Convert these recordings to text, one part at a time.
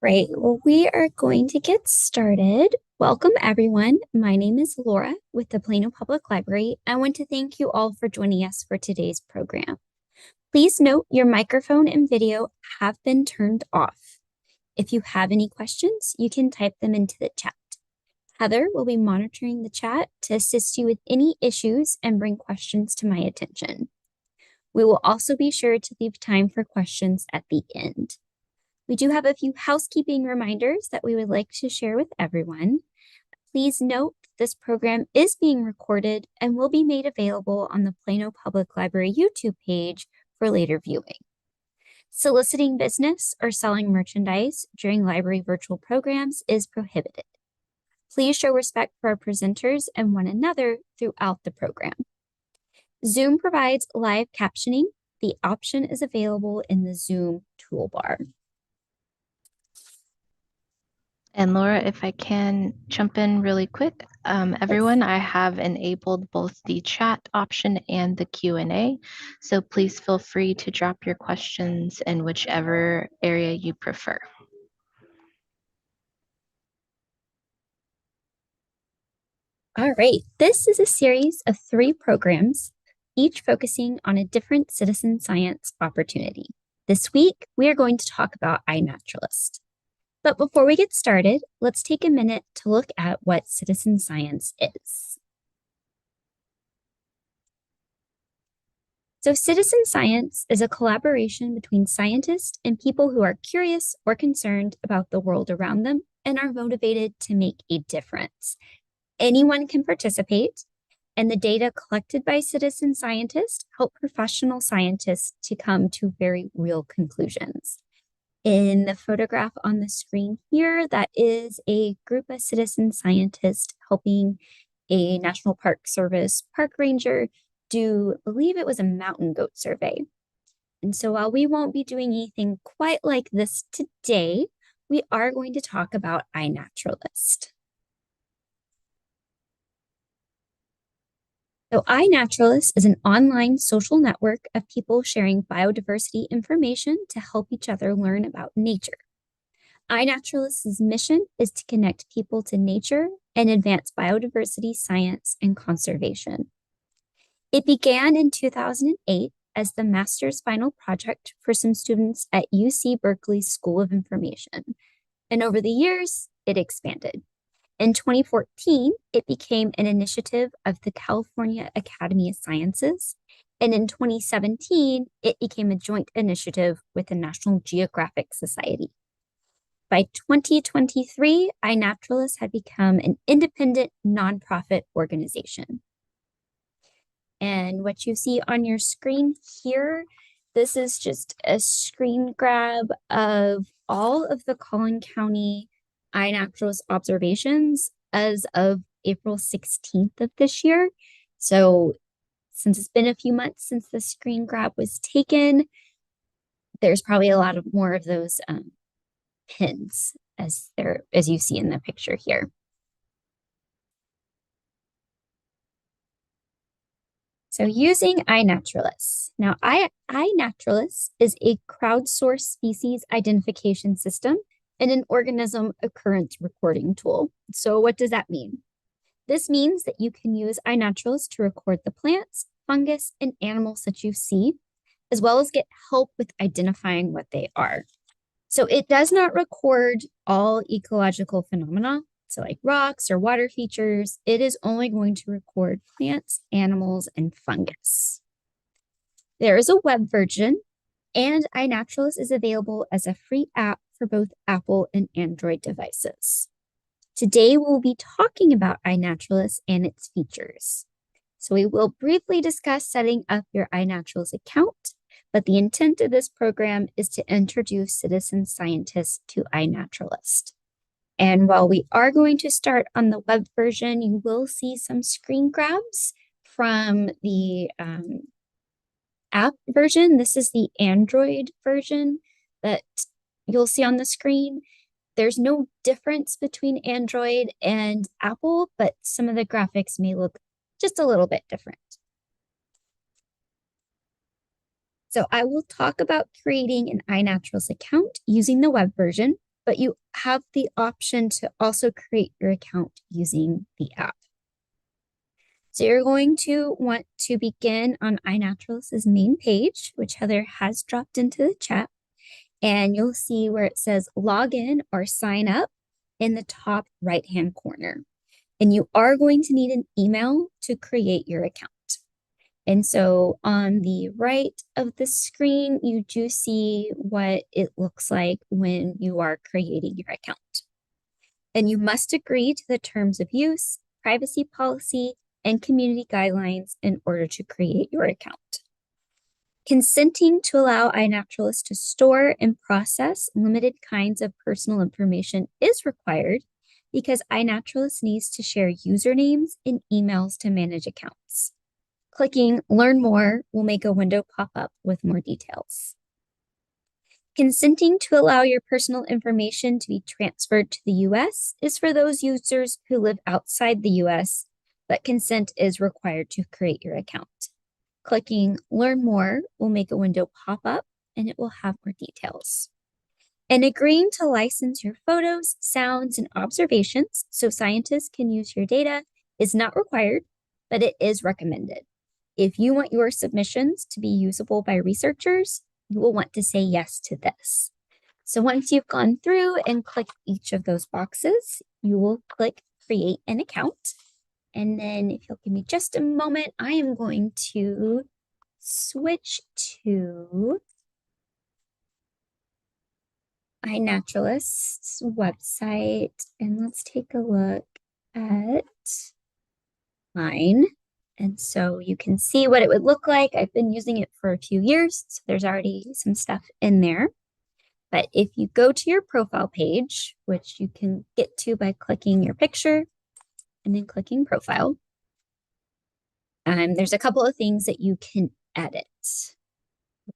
Right. Well, we are going to get started. Welcome, everyone. My name is Laura with the Plano Public Library. I want to thank you all for joining us for today's program. Please note your microphone and video have been turned off. If you have any questions, you can type them into the chat. Heather will be monitoring the chat to assist you with any issues and bring questions to my attention. We will also be sure to leave time for questions at the end. We do have a few housekeeping reminders that we would like to share with everyone. Please note this program is being recorded and will be made available on the Plano Public Library YouTube page for later viewing. Soliciting business or selling merchandise during library virtual programs is prohibited. Please show respect for our presenters and one another throughout the program. Zoom provides live captioning. The option is available in the Zoom toolbar. And Laura, if I can jump in really quick, everyone, I have enabled both the chat option and the Q&A. So please feel free to drop your questions in whichever area you prefer. All right, this is a series of 3 programs, each focusing on a different citizen science opportunity. This week, we are going to talk about iNaturalist. But before we get started, let's take a minute to look at what citizen science is. So citizen science is a collaboration between scientists and people who are curious or concerned about the world around them and are motivated to make a difference. Anyone can participate, and the data collected by citizen scientists help professional scientists to come to very real conclusions. In the photograph on the screen here, that is a group of citizen scientists helping a National Park Service park ranger do, I believe it was a mountain goat survey. And so while we won't be doing anything quite like this today, we are going to talk about iNaturalist. So iNaturalist is an online social network of people sharing biodiversity information to help each other learn about nature. iNaturalist's mission is to connect people to nature and advance biodiversity science and conservation. It began in 2008 as the master's final project for some students at UC Berkeley School of Information. And over the years, it expanded. In 2014, it became an initiative of the California Academy of Sciences. And in 2017, it became a joint initiative with the National Geographic Society. By 2023, iNaturalist had become an independent nonprofit organization. And what you see on your screen here, this is just a screen grab of all of the Collin County iNaturalist observations as of April 16th of this year. So since it's been a few months since the screen grab was taken, there's probably a lot of more of those pins as you see in the picture here. So using iNaturalist. Now, iNaturalist is a crowdsourced species identification system and an organism occurrence recording tool. So what does that mean? This means that you can use iNaturalist to record the plants, fungus, and animals that you see, as well as get help with identifying what they are. So it does not record all ecological phenomena, so like rocks or water features. It is only going to record plants, animals, and fungus. There is a web version, and iNaturalist is available as a free app for both Apple and Android devices. Today, we'll be talking about iNaturalist and its features. So we will briefly discuss setting up your iNaturalist account, but the intent of this program is to introduce citizen scientists to iNaturalist. And while we are going to start on the web version, you will see some screen grabs from the app version. This is the Android version that you'll see on the screen. There's no difference between Android and Apple, but some of the graphics may look just a little bit different. So I will talk about creating an iNaturalist account using the web version, but you have the option to also create your account using the app. So you're going to want to begin on iNaturalist's main page, which Heather has dropped into the chat. And you'll see where it says log in or sign up in the top right-hand corner. And you are going to need an email to create your account. And so on the right of the screen, you do see what it looks like when you are creating your account. And you must agree to the terms of use, privacy policy, and community guidelines in order to create your account. Consenting to allow iNaturalist to store and process limited kinds of personal information is required because iNaturalist needs to share usernames and emails to manage accounts. Clicking Learn More will make a window pop up with more details. Consenting to allow your personal information to be transferred to the US is for those users who live outside the US, but consent is required to create your account. Clicking Learn More will make a window pop up and it will have more details. And agreeing to license your photos, sounds, and observations so scientists can use your data is not required, but it is recommended. If you want your submissions to be usable by researchers, you will want to say yes to this. So once you've gone through and clicked each of those boxes, you will click Create an Account. And then if you'll give me just a moment, I am going to switch to iNaturalist's website and let's take a look at mine. And so you can see what it would look like. I've been using it for a few years, so there's already some stuff in there. But if you go to your profile page, which you can get to by clicking your picture and then clicking profile, there's a couple of things that you can edit.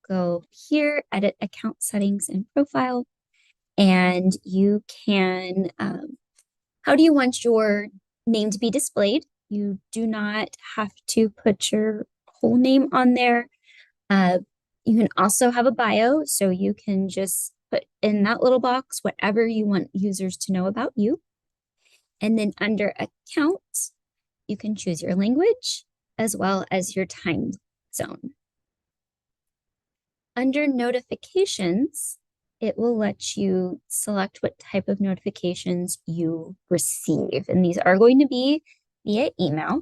Go here, edit account settings and profile, and you can, how do you want your name to be displayed? You do not have to put your whole name on there. You can also have a bio, so you can just put in that little box whatever you want users to know about you. And then under account, you can choose your language as well as your time zone. Under notifications, it will let you select what type of notifications you receive. And these are going to be via email.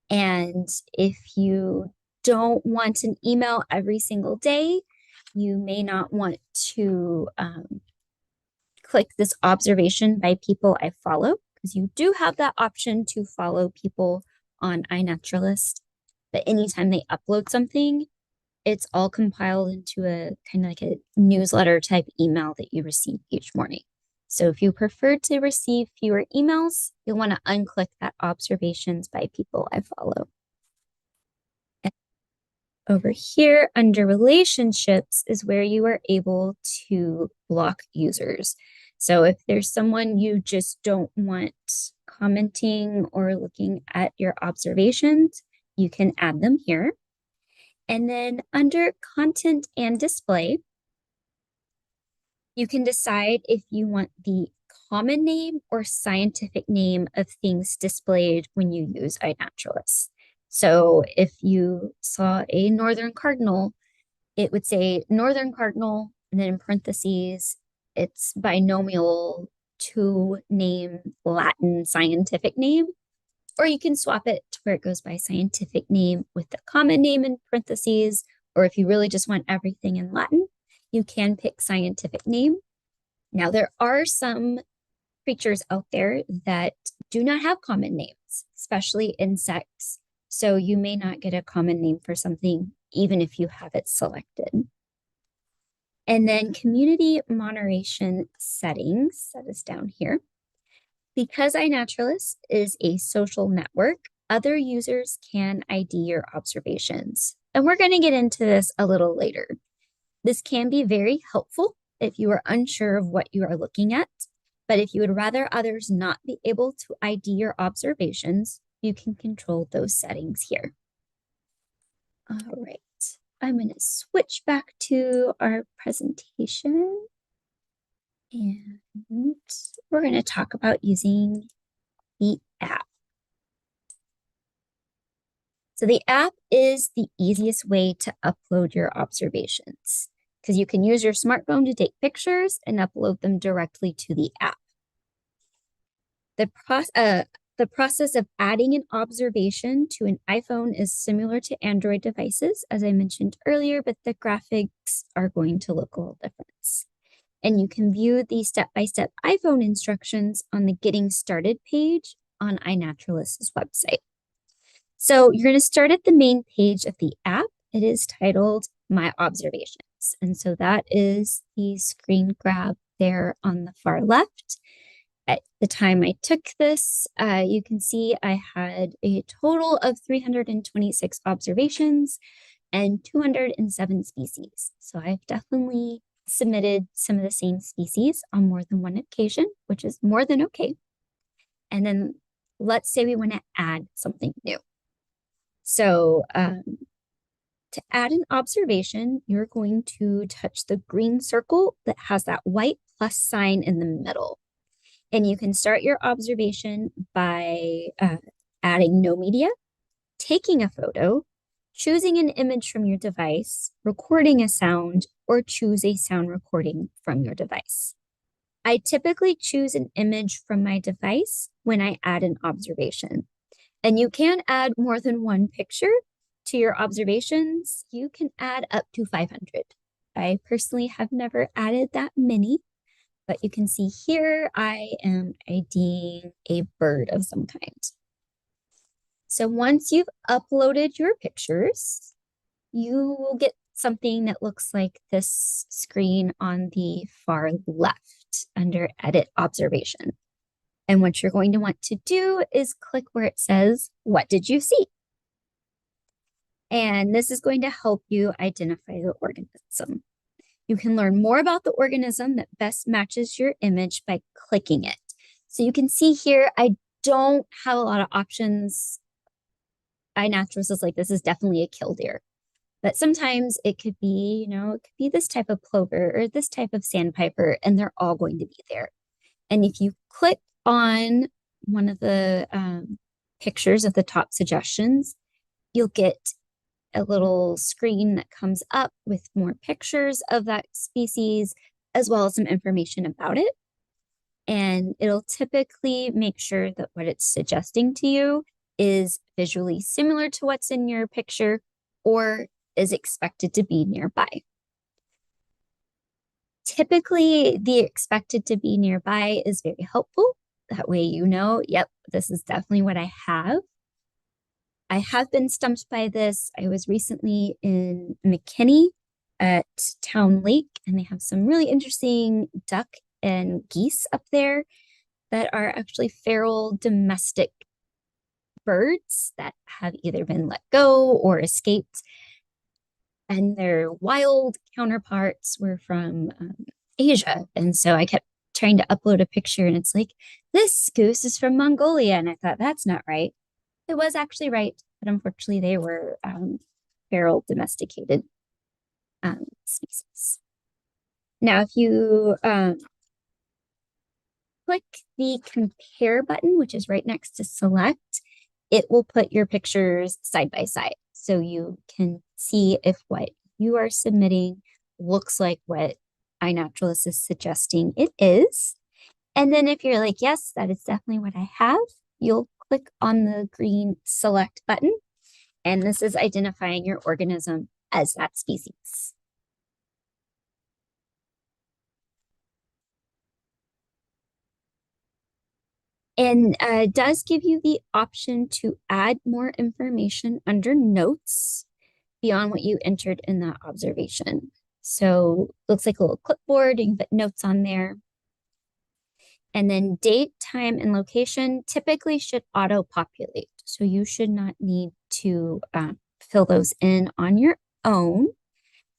And if you don't want an email every single day, you may not want to click this observation by people I follow, because you do have that option to follow people on iNaturalist. But anytime they upload something, it's all compiled into a kind of like a newsletter type email that you receive each morning. So if you prefer to receive fewer emails, you'll want to unclick that observations by people I follow. And over here under relationships is where you are able to block users. So if there's someone you just don't want commenting or looking at your observations, you can add them here. And then under content and display, you can decide if you want the common name or scientific name of things displayed when you use iNaturalist. So if you saw a northern cardinal, it would say northern cardinal, and then in parentheses, its binomial two name Latin scientific name. Or you can swap it to where it goes by scientific name with the common name in parentheses. Or if you really just want everything in Latin, you can pick scientific name. Now, there are some creatures out there that do not have common names, especially insects. So you may not get a common name for something, even if you have it selected. And then community moderation settings, that is down here. Because iNaturalist is a social network, other users can ID your observations. And we're going to get into this a little later. This can be very helpful if you are unsure of what you are looking at. But if you would rather others not be able to ID your observations, you can control those settings here. All right, I'm going to switch back to our presentation. And we're going to talk about using the app. So the app is the easiest way to upload your observations because you can use your smartphone to take pictures and upload them directly to the app. The process of adding an observation to an iPhone is similar to Android devices, as I mentioned earlier, but the graphics are going to look a little different. And you can view the step-by-step iPhone instructions on the Getting Started page on iNaturalist's website. So you're going to start at the main page of the app. It is titled My Observations. And so that is the screen grab there on the far left. At the time I took this, you can see I had a total of 326 observations and 207 species. So I've definitely submitted some of the same species on more than one occasion, which is more than okay. And then let's say we want to add something new. So to add an observation, you're going to touch the green circle that has that white plus sign in the middle. And you can start your observation by adding no media, taking a photo, choosing an image from your device, recording a sound, or choose a sound recording from your device. I typically choose an image from my device when I add an observation. And you can add more than one picture to your observations. You can add up to 500. I personally have never added that many, but you can see here I am IDing a bird of some kind. So once you've uploaded your pictures, you will get something that looks like this screen on the far left under Edit Observation. And what you're going to want to do is click where it says, What did you see? And this is going to help you identify the organism. You can learn more about the organism that best matches your image by clicking it. So you can see here, I don't have a lot of options. iNaturalist is like, this is definitely a killdeer. But sometimes it could be, it could be this type of plover or this type of sandpiper, and they're all going to be there. And if you click on one of the pictures of the top suggestions, you'll get a little screen that comes up with more pictures of that species, as well as some information about it. And it'll typically make sure that what it's suggesting to you is visually similar to what's in your picture or is expected to be nearby. Typically, the expected to be nearby is very helpful. That way you know, yep, this is definitely what I have. I have been stumped by this. I was recently in McKinney at Town Lake, and they have some really interesting duck and geese up there that are actually feral domestic birds that have either been let go or escaped. And their wild counterparts were from Asia. And so I kept trying to upload a picture, and it's like, this goose is from Mongolia. And I thought, that's not right. It was actually right, but unfortunately, they were feral domesticated species. Now, if you click the compare button, which is right next to select, it will put your pictures side by side. So you can see if what you are submitting looks like what iNaturalist is suggesting it is. And then if you're like, yes, that is definitely what I have, you'll click on the green select button. And this is identifying your organism as that species. And it does give you the option to add more information under notes beyond what you entered in that observation. So looks like a little clipboard, you can put notes on there. And then date, time, and location typically should auto-populate. So you should not need to fill those in on your own.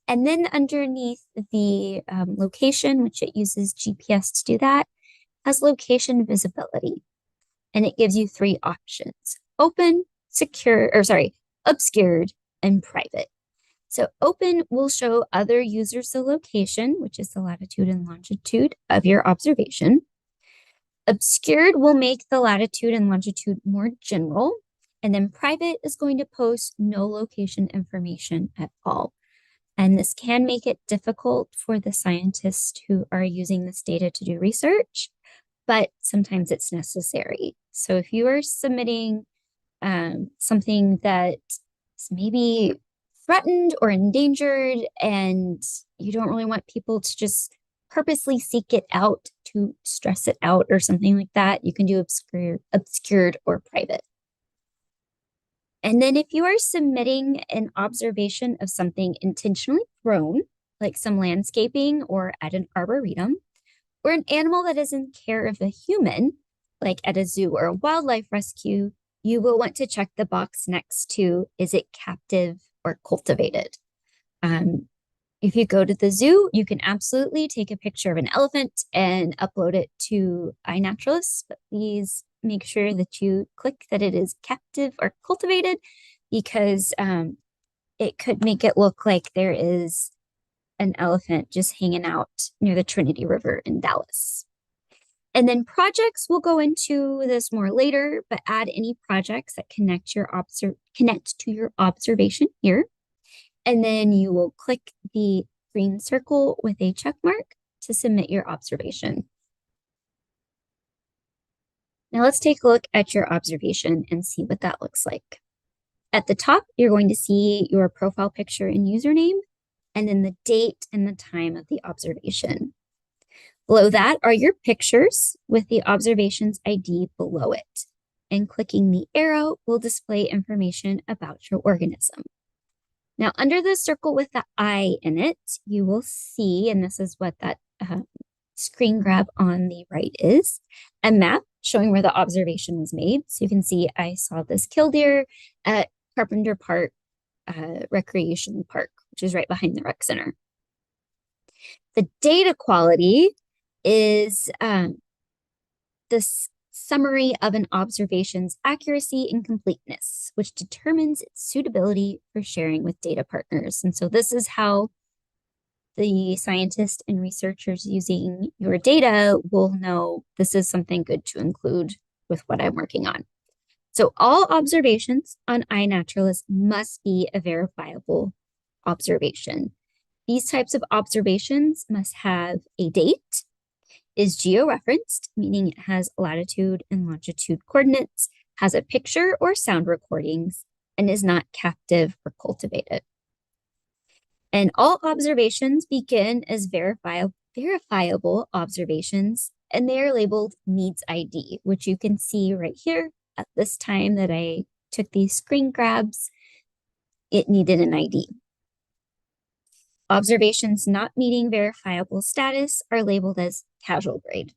And then underneath the location, which it uses GPS to do that, has location visibility. And it gives you three options: open, secure, or sorry, obscured, and private. So open will show other users the location, which is the latitude and longitude of your observation. Obscured will make the latitude and longitude more general. And then private is going to post no location information at all. And this can make it difficult for the scientists who are using this data to do research, but sometimes it's necessary. So if you are submitting something that is maybe threatened or endangered, and you don't really want people to just purposely seek it out to stress it out or something like that, you can do obscured or private. And then if you are submitting an observation of something intentionally thrown, like some landscaping or at an arboretum, or an animal that is in care of a human, like at a zoo or a wildlife rescue, you will want to check the box next to, is it captive or cultivated? If you go to the zoo, you can absolutely take a picture of an elephant and upload it to iNaturalist, but please make sure that you click that it is captive or cultivated, because it could make it look like there is an elephant just hanging out near the Trinity River in Dallas. And then projects, we'll go into this more later, but add any projects that connect to your observation here. And then you will click the green circle with a check mark to submit your observation. Now let's take a look at your observation and see what that looks like. At the top, you're going to see your profile picture and username, and then the date and the time of the observation. Below that are your pictures with the observation's ID below it. And clicking the arrow will display information about your organism. Now, under the circle with the eye in it, you will see, and this is what that screen grab on the right is, a map showing where the observation was made. So you can see I saw this killdeer at Carpenter Park Recreation Park, which is right behind the rec center. The data quality is this summary of an observation's accuracy and completeness, which determines its suitability for sharing with data partners. And so this is how the scientists and researchers using your data will know this is something good to include with what I'm working on. So all observations on iNaturalist must be a verifiable observation. These types of observations must have a date, is georeferenced, meaning it has latitude and longitude coordinates, has a picture or sound recordings, and is not captive or cultivated. And all observations begin as verifiable observations, and they are labeled needs ID, which you can see right here. At this time that I took these screen grabs, it needed an ID. Observations not meeting verifiable status are labeled as casual grade.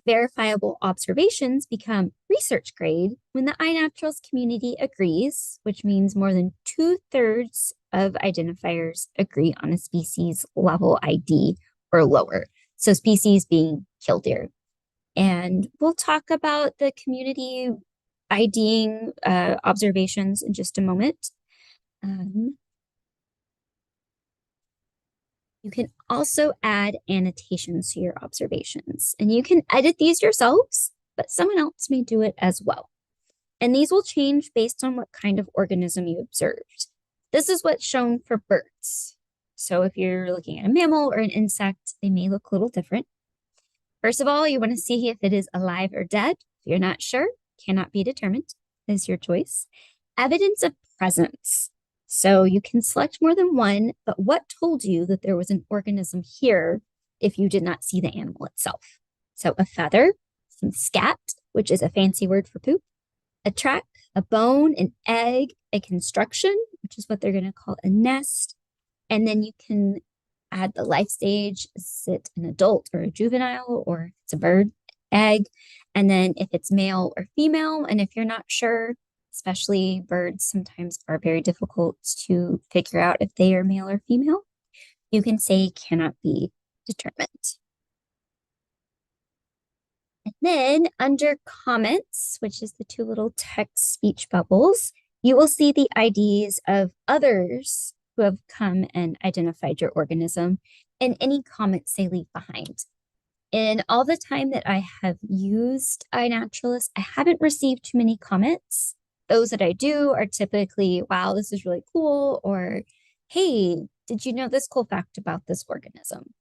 Verifiable observations become research grade when the iNaturalist community agrees, which means more than 2/3 of identifiers agree on a species level ID or lower. So species being killdeer. And we'll talk about the community IDing observations in just a moment. You can also add annotations to your observations, and you can edit these yourselves, but someone else may do it as well. And these will change based on what kind of organism you observed. This is what's shown for birds. So if you're looking at a mammal or an insect, they may look a little different. First of all, you want to see if it is alive or dead. If you're not sure, cannot be determined, is your choice. Evidence of presence. So you can select more than one, but what told you that there was an organism here if you did not see the animal itself? So a feather, some scat, which is a fancy word for poop, a track, a bone, an egg, a construction, which is what they're going to call a nest. And then you can add the life stage. Is it an adult or a juvenile, or it's a bird, egg? And then if it's male or female, and if you're not sure, especially birds sometimes are very difficult to figure out if they are male or female, you can say cannot be determined. And then under comments, which is the two little text speech bubbles, you will see the IDs of others who have come and identified your organism and any comments they leave behind. In all the time that I have used iNaturalist, I haven't received too many comments. Those that I do are typically, wow, this is really cool, or hey, did you know this cool fact about this organism?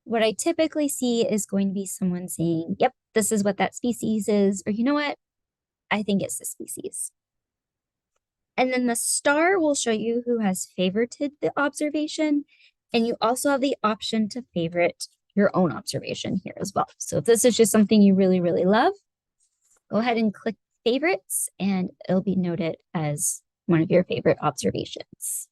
What I typically see is going to be someone saying, yep, this is what that species is, or you know what, I think it's the species. And then the star will show you who has favorited the observation. And you also have the option to favorite your own observation here as well. So if this is just something you really, really love, go ahead and click favorites and it'll be noted as one of your favorite observations.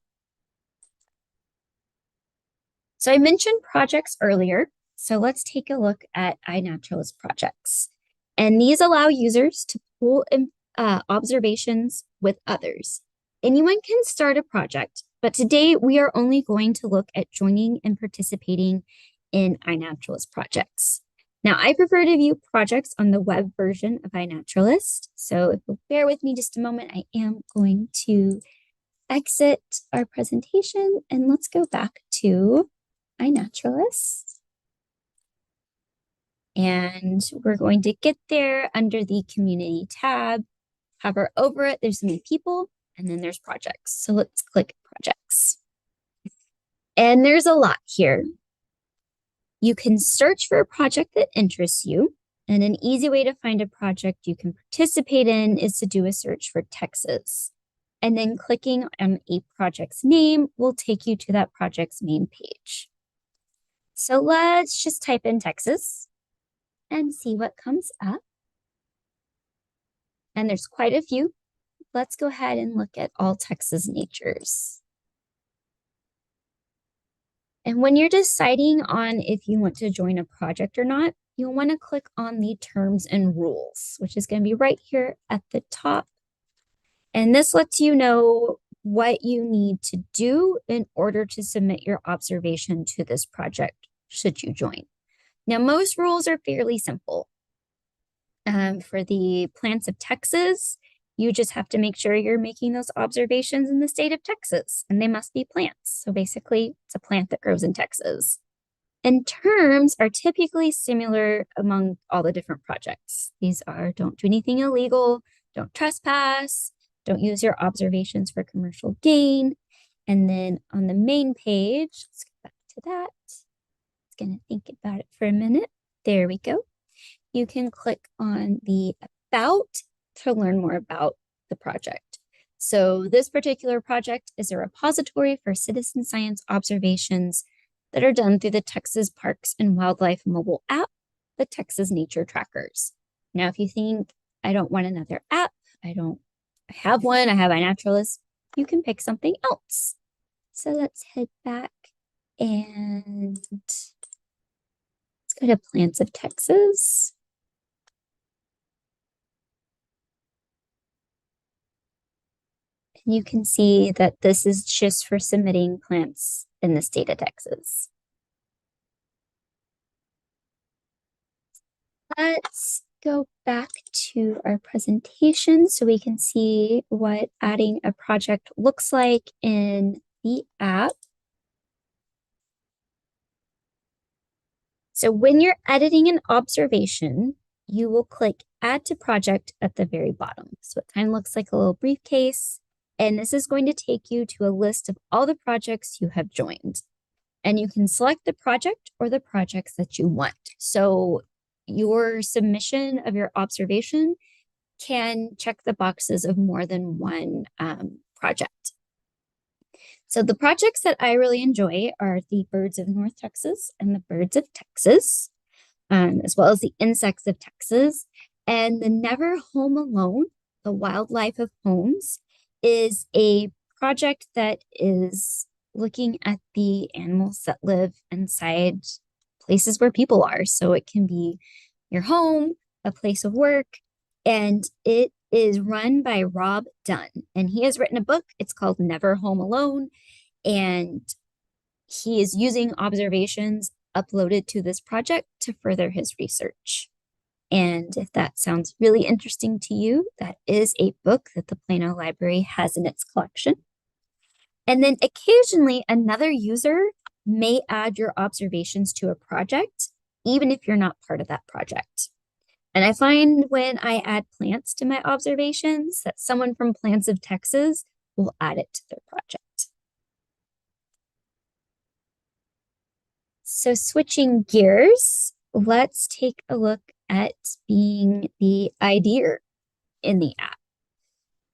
So I mentioned projects earlier. So let's take a look at iNaturalist projects. And these allow users to pool observations with others. Anyone can start a project, but today we are only going to look at joining and participating in iNaturalist projects. Now, I prefer to view projects on the web version of iNaturalist. So if you'll bear with me just a moment, I am going to exit our presentation and let's go back to iNaturalist. And we're going to get there under the community tab, hover over it, there's some people, and then there's projects. So let's click projects. And there's a lot here. You can search for a project that interests you. And an easy way to find a project you can participate in is to do a search for Texas. And then clicking on a project's name will take you to that project's main page. So let's just type in Texas and see what comes up. And there's quite a few. Let's go ahead and look at all Texas natures. And when you're deciding on if you want to join a project or not, you'll want to click on the terms and rules, which is going to be right here at the top. And this lets you know what you need to do in order to submit your observation to this project, should you join. Now, most rules are fairly simple. For the plants of Texas, you just have to make sure you're making those observations in the state of Texas, and they must be plants. So basically, it's a plant that grows in Texas. And terms are typically similar among all the different projects. These are don't do anything illegal, don't trespass, don't use your observations for commercial gain. And then on the main page, let's get back to that. It's going to think about it for a minute. There we go. You can click on the About to learn more about the project. So this particular project is a repository for citizen science observations that are done through the Texas Parks and Wildlife mobile app, the Texas Nature Trackers. Now, if you think, I don't want another app, I have one, I have iNaturalist, you can pick something else. So let's head back and let's go to Plants of Texas. And you can see that this is just for submitting plants in the state of Texas. Let's go back to our presentation so we can see what adding a project looks like in the app. So when you're editing an observation, you will click Add to Project at the very bottom. So it kind of looks like a little briefcase. And this is going to take you to a list of all the projects you have joined. And you can select the project or the projects that you want. So your submission of your observation can check the boxes of more than one project. So the projects that I really enjoy are the birds of North Texas and the birds of Texas, as well as the insects of Texas. And the Never Home Alone, the Wildlife of Homes, is a project that is looking at the animals that live inside places where people are. So it can be your home, a place of work, and it is run by Rob Dunn. And he has written a book. It's called Never Home Alone. And he is using observations uploaded to this project to further his research. And if that sounds really interesting to you, that is a book that the Plano Library has in its collection. And then occasionally another user may add your observations to a project, even if you're not part of that project. And I find when I add plants to my observations that someone from Plants of Texas will add it to their project. So switching gears, let's take a look at being the IDer in the app.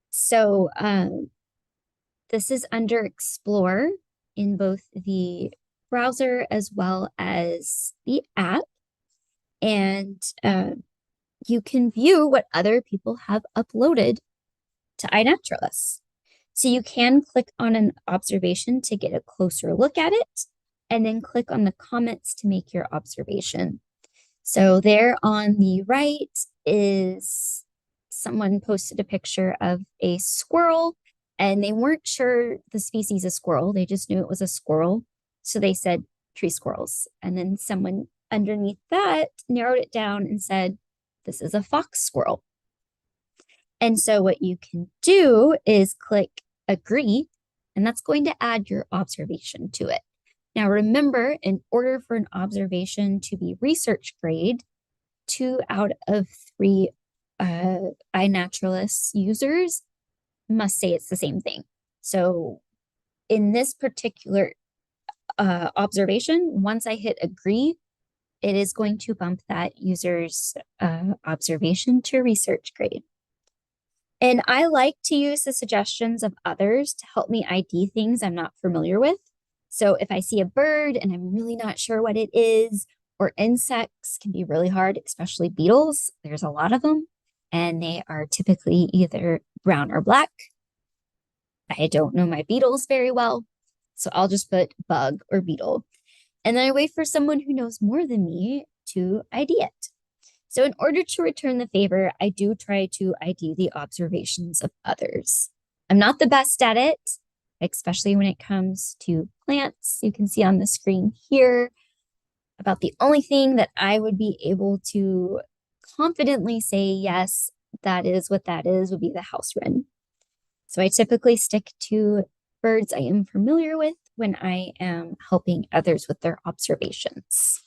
So this is under Explore in both the browser as well as the app. And you can view what other people have uploaded to iNaturalist. So you can click on an observation to get a closer look at it, and then click on the comments to make your observation. So there on the right is someone posted a picture of a squirrel, and they weren't sure the species of squirrel. They just knew it was a squirrel. So they said tree squirrels. And then someone underneath that narrowed it down and said, this is a fox squirrel. And so what you can do is click agree, and that's going to add your observation to it. Now, remember, in order for an observation to be research grade, 2 out of 3 iNaturalist users must say it's the same thing. So in this particular observation, once I hit agree, it is going to bump that user's observation to research grade. And I like to use the suggestions of others to help me ID things I'm not familiar with. So if I see a bird and I'm really not sure what it is, or insects can be really hard, especially beetles. There's a lot of them, and they are typically either brown or black. I don't know my beetles very well, so I'll just put bug or beetle. And then I wait for someone who knows more than me to ID it. So in order to return the favor, I do try to ID the observations of others. I'm not the best at it, especially when it comes to plants. You can see on the screen here about the only thing that I would be able to confidently say, yes, that is what that is, would be the house wren. So I typically stick to birds I am familiar with when I am helping others with their observations.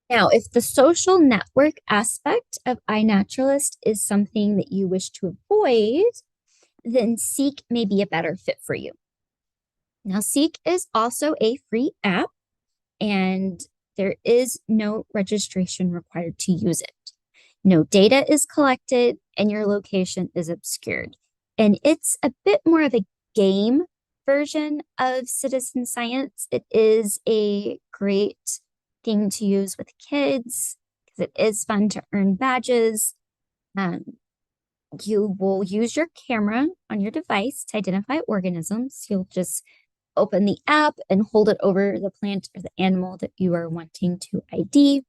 Now, if the social network aspect of iNaturalist is something that you wish to avoid, then Seek may be a better fit for you. Now, Seek is also a free app, and there is no registration required to use it. No data is collected, and your location is obscured. And it's a bit more of a game version of citizen science. It is a great thing to use with kids because it is fun to earn badges. You will use your camera on your device to identify organisms. You'll just open the app and hold it over the plant or the animal that you are wanting to ID.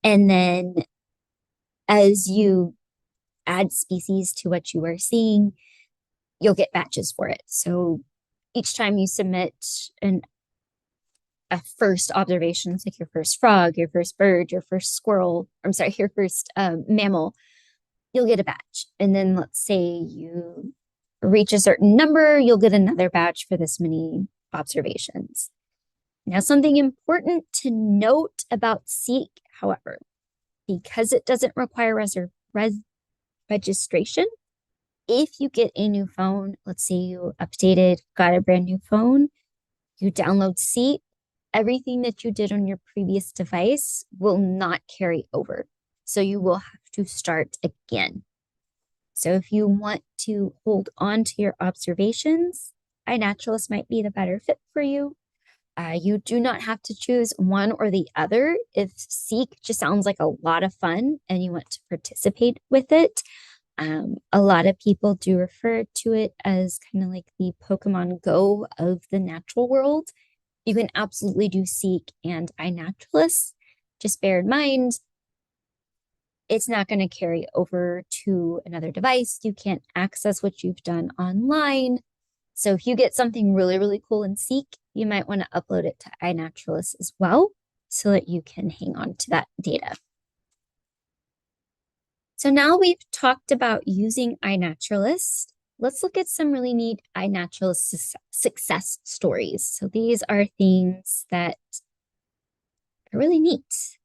And then as you add species to what you are seeing, you'll get badges for it. So each time you submit a first observation, like your first frog, your first bird, your first squirrel, your first mammal, you'll get a badge. And then let's say you reach a certain number, you'll get another badge for this many observations. Now, something important to note about Seek, however, because it doesn't require registration, if you get a new phone, let's say you updated, got a brand new phone, you download Seek, everything that you did on your previous device will not carry over. So you will have to start again. So if you want to hold on to your observations, iNaturalist might be the better fit for you. You do not have to choose one or the other. If Seek just sounds like a lot of fun and you want to participate with it, a lot of people do refer to it as kind of like the Pokemon Go of the natural world. You can absolutely do Seek and iNaturalist. Just bear in mind, it's not going to carry over to another device. You can't access what you've done online. So if you get something really, really cool in Seek, you might want to upload it to iNaturalist as well so that you can hang on to that data. So now we've talked about using iNaturalist. Let's look at some really neat iNaturalist success stories. So these are things that are really neat.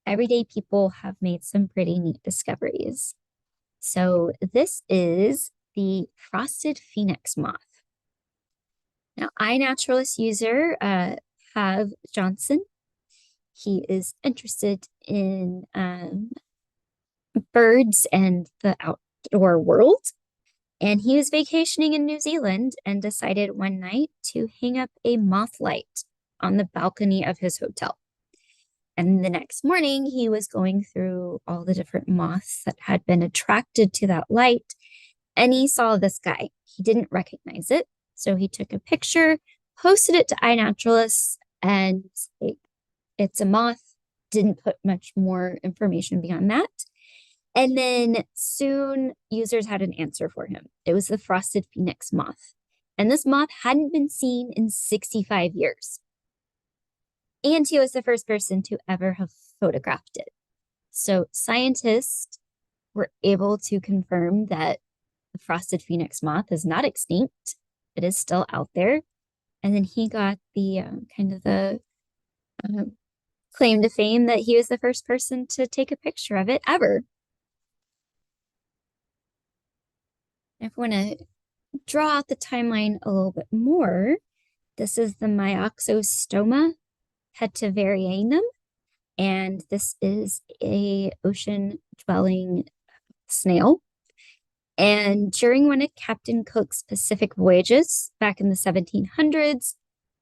Everyday people have made some pretty neat discoveries. So this is the frosted phoenix moth. Now, iNaturalist user Hav Johnson, he is interested in birds and the outdoor world. And he was vacationing in New Zealand and decided one night to hang up a moth light on the balcony of his hotel. And the next morning, he was going through all the different moths that had been attracted to that light, and he saw this guy. He didn't recognize it. So he took a picture, posted it to iNaturalist, and it's a moth. Didn't put much more information beyond that. And then soon users had an answer for him. It was the frosted phoenix moth. And this moth hadn't been seen in 65 years. And he was the first person to ever have photographed it. So scientists were able to confirm that the frosted phoenix moth is not extinct. It is still out there. And then he got the kind of the claim to fame that he was the first person to take a picture of it ever. If we want to draw out the timeline a little bit more, this is the Myoxostoma petavarianum, and this is a ocean-dwelling snail. And during one of Captain Cook's Pacific voyages back in the 1700s,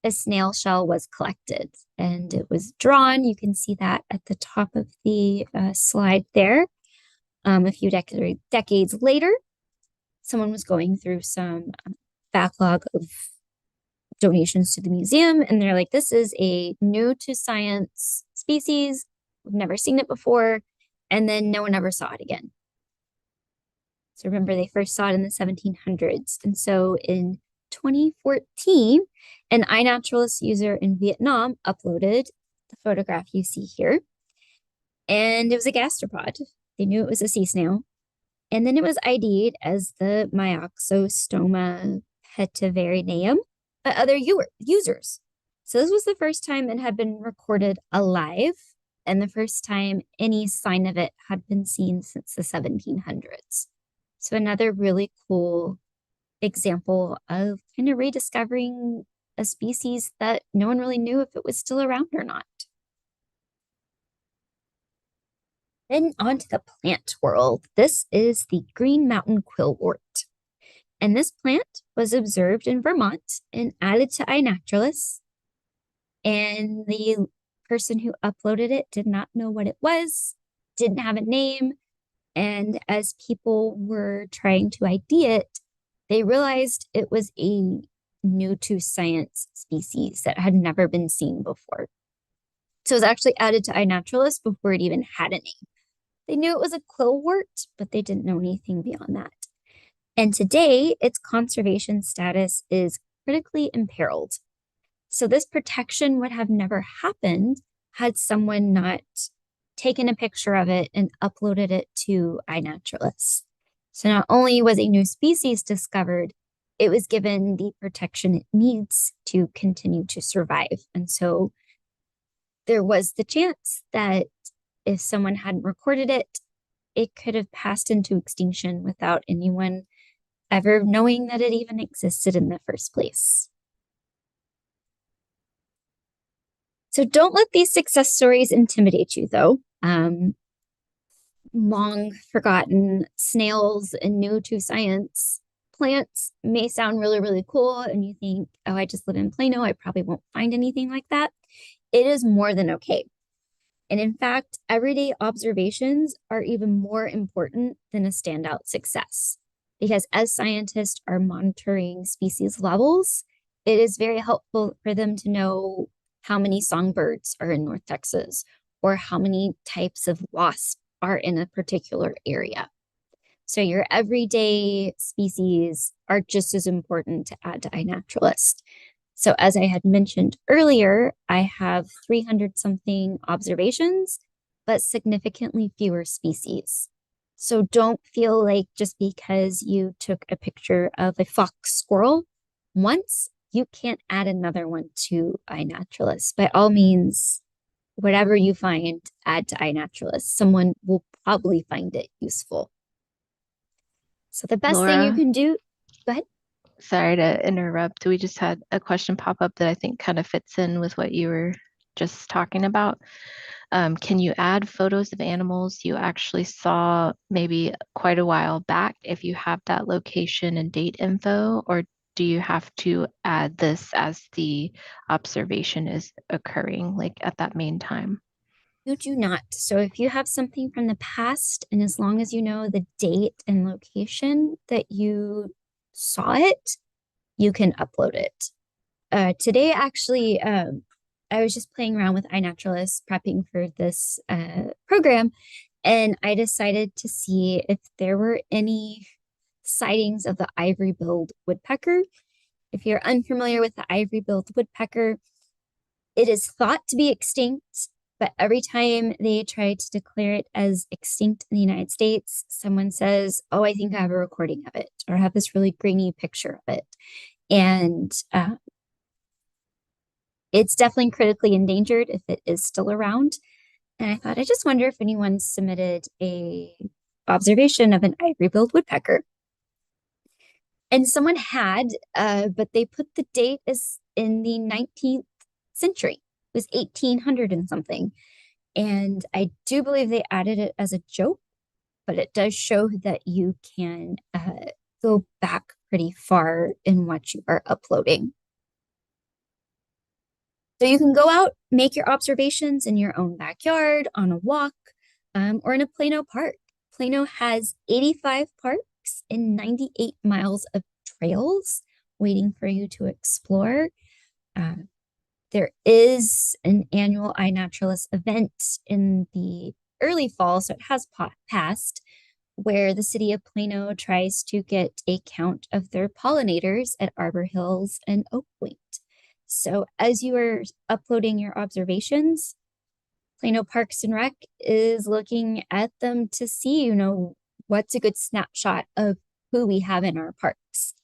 a snail shell was collected and it was drawn. You can see that at the top of the slide there. A few decades later, someone was going through some backlog of donations to the museum, and they're like, this is a new to science species. We've never seen it before. And then no one ever saw it again. So remember, they first saw it in the 1700s. And so in 2014, an iNaturalist user in Vietnam uploaded the photograph you see here. And it was a gastropod. They knew it was a sea snail. And then it was ID'd as the Myoxostoma petavarianum by other users. So this was the first time it had been recorded alive and the first time any sign of it had been seen since the 1700s. So another really cool example of kind of rediscovering a species that no one really knew if it was still around or not. Then onto the plant world. This is the Green Mountain Quillwort. And this plant was observed in Vermont and added to iNaturalist. And the person who uploaded it did not know what it was, didn't have a name. And as people were trying to ID it, they realized it was a new to science species that had never been seen before. So it was actually added to iNaturalist before it even had a name. They knew it was a quillwort, but they didn't know anything beyond that. And today, its conservation status is critically imperiled. So this protection would have never happened had someone not taken a picture of it and uploaded it to iNaturalist. So not only was a new species discovered, it was given the protection it needs to continue to survive. And so there was the chance that if someone hadn't recorded it, it could have passed into extinction without anyone ever knowing that it even existed in the first place. So don't let these success stories intimidate you, though. Long forgotten snails and new to science plants may sound really, really cool. And you think, oh, I just live in Plano. I probably won't find anything like that. It is more than okay. And in fact, everyday observations are even more important than a standout success. Because as scientists are monitoring species levels, it is very helpful for them to know how many songbirds are in North Texas or how many types of wasps are in a particular area. So your everyday species are just as important to add to iNaturalist. So as I had mentioned earlier, I have 300 something observations, but significantly fewer species. So don't feel like just because you took a picture of a fox squirrel once, you can't add another one to iNaturalist. By all means, whatever you find, add to iNaturalist. Someone will probably find it useful. So the best thing you Laura, can do, go ahead. sorry to interrupt. We just had a question pop up that I think kind of fits in with what you were just talking about. Can you add photos of animals you actually saw maybe quite a while back if you have that location and date info, or do you have to add this as the observation is occurring, like at that main time? You do not. So if you have something from the past, and as long as you know the date and location that you saw it, you can upload it. Today, actually, I was just playing around with iNaturalist, prepping for this program, and I decided to see if there were any sightings of the ivory-billed woodpecker. If you're unfamiliar with the ivory-billed woodpecker, it is thought to be extinct, but every time they try to declare it as extinct in the United States, someone says, "Oh, I think I have a recording of it," or I have this really grainy picture of it. And it's definitely critically endangered if it is still around. And I thought, I just wonder if anyone submitted a observation of an ivory-billed woodpecker. And someone had, but they put the date as in the 19th century. It was 1800 and something. And I do believe they added it as a joke, but it does show that you can go back pretty far in what you are uploading. So you can go out, make your observations in your own backyard, on a walk, or in a Plano park. Plano has 85 parks and 98 miles of trails waiting for you to explore. Uh, there is an annual iNaturalist event in the early fall, so it has passed, where the city of Plano tries to get a count of their pollinators at Arbor Hills and Oak Point. So as you are uploading your observations, Plano Parks and Rec is looking at them to see, what's a good snapshot of who we have in our parks.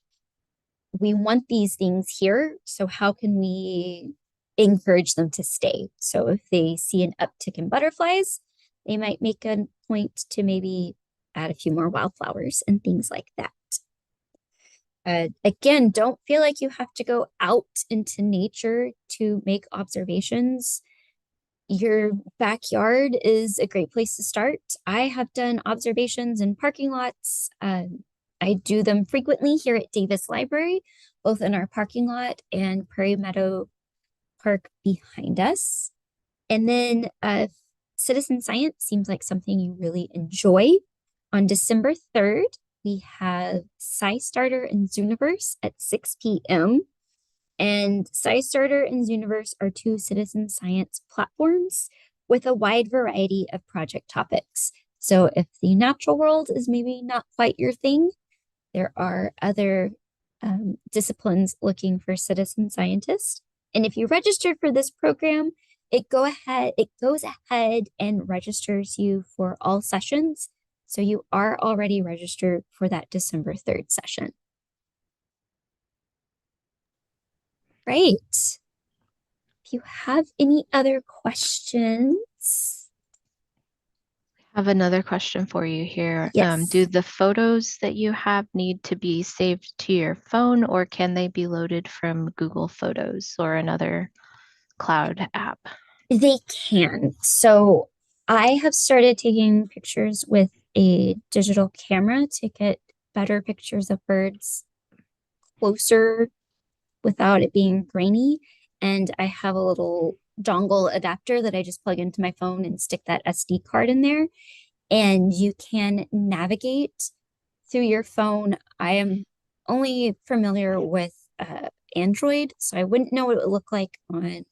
We want these things here, so how can we encourage them to stay? So if they see an uptick in butterflies, they might make a point to maybe add a few more wildflowers and things like that. Again, don't feel like you have to go out into nature to make observations. Your backyard is a great place to start. I have done observations in parking lots. I do them frequently here at Davis Library, both in our parking lot and Prairie Meadow Park behind us. And then citizen science seems like something you really enjoy. On December 3rd, we have SciStarter and Zooniverse at 6 p.m. And SciStarter and Zooniverse are two citizen science platforms with a wide variety of project topics. So if the natural world is maybe not quite your thing, there are other disciplines looking for citizen scientists. And if you register for this program, it goes ahead and registers you for all sessions. So you are already registered for that December 3rd session. Right. If you have any other questions, I have another question for you here. Do yes, the photos that you have need to be saved to your phone, or can they be loaded from Google Photos or another cloud app? they can. So I have started taking pictures with a digital camera to get better pictures of birds closer without it being grainy. And I have a little dongle adapter that I just plug into my phone and stick that SD card in there. And you can navigate through your phone. I am only familiar with Android, so I wouldn't know what it would look like on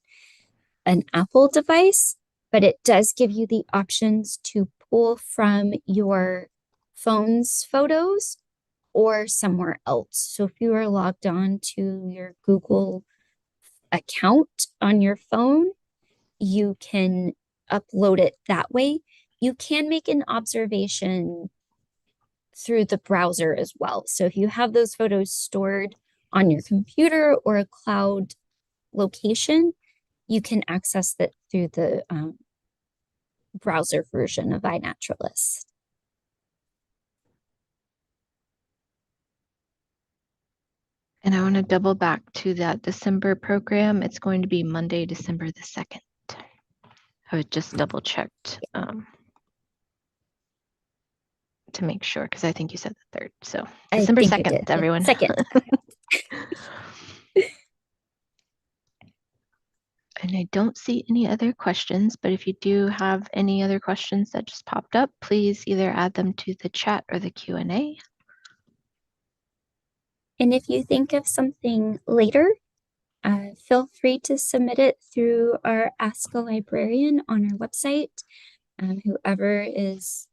an Apple device, but it does give you the options to pull from your phone's photos or somewhere else. So if you are logged on to your Google account on your phone, you can upload it that way. You can make an observation through the browser as well. So if you have those photos stored on your computer or a cloud location, you can access that through the browser version of iNaturalist. And I want to double back to that December program. It's going to be Monday, December the 2nd. I was just double checked to make sure, because I think you said the 3rd. So I December think 2nd, did. everyone. Second. And I don't see any other questions, but if you do have any other questions that just popped up, please either add them to the chat or the Q&A. And if you think of something later, feel free to submit it through our Ask a Librarian on our website. Whoever is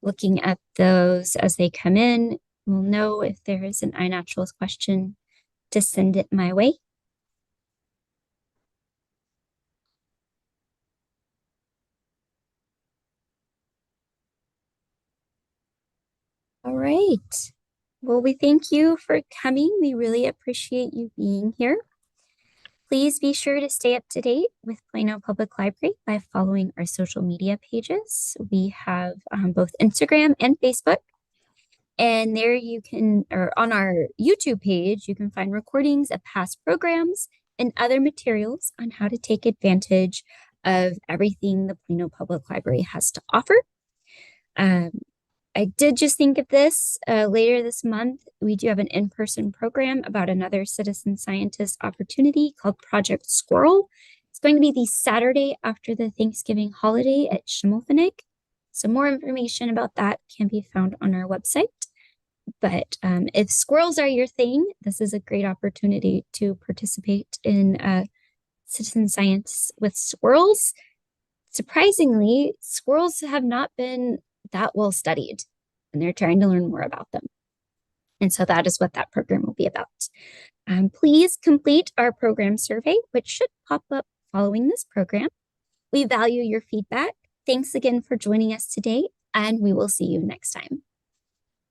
looking at those as they come in will know if there is an iNaturalist question to send it my way. All right. Well, we thank you for coming. We really appreciate you being here. Please be sure to stay up to date with Plano Public Library by following our social media pages. We have both Instagram and Facebook. And there you can, or on our YouTube page, you can find recordings of past programs and other materials on how to take advantage of everything the Plano Public Library has to offer. I did just think of this later this month. We do have an in-person program about another citizen scientist opportunity called Project Squirrel. It's going to be the Saturday after the Thanksgiving holiday at Schimmelpfennig. So more information about that can be found on our website. But if squirrels are your thing, this is a great opportunity to participate in citizen science with squirrels. Surprisingly, squirrels have not been that well studied, and they're trying to learn more about them. And so that is what that program will be about. Please complete our program survey, which should pop up following this program. We value your feedback. Thanks again for joining us today, and we will see you next time.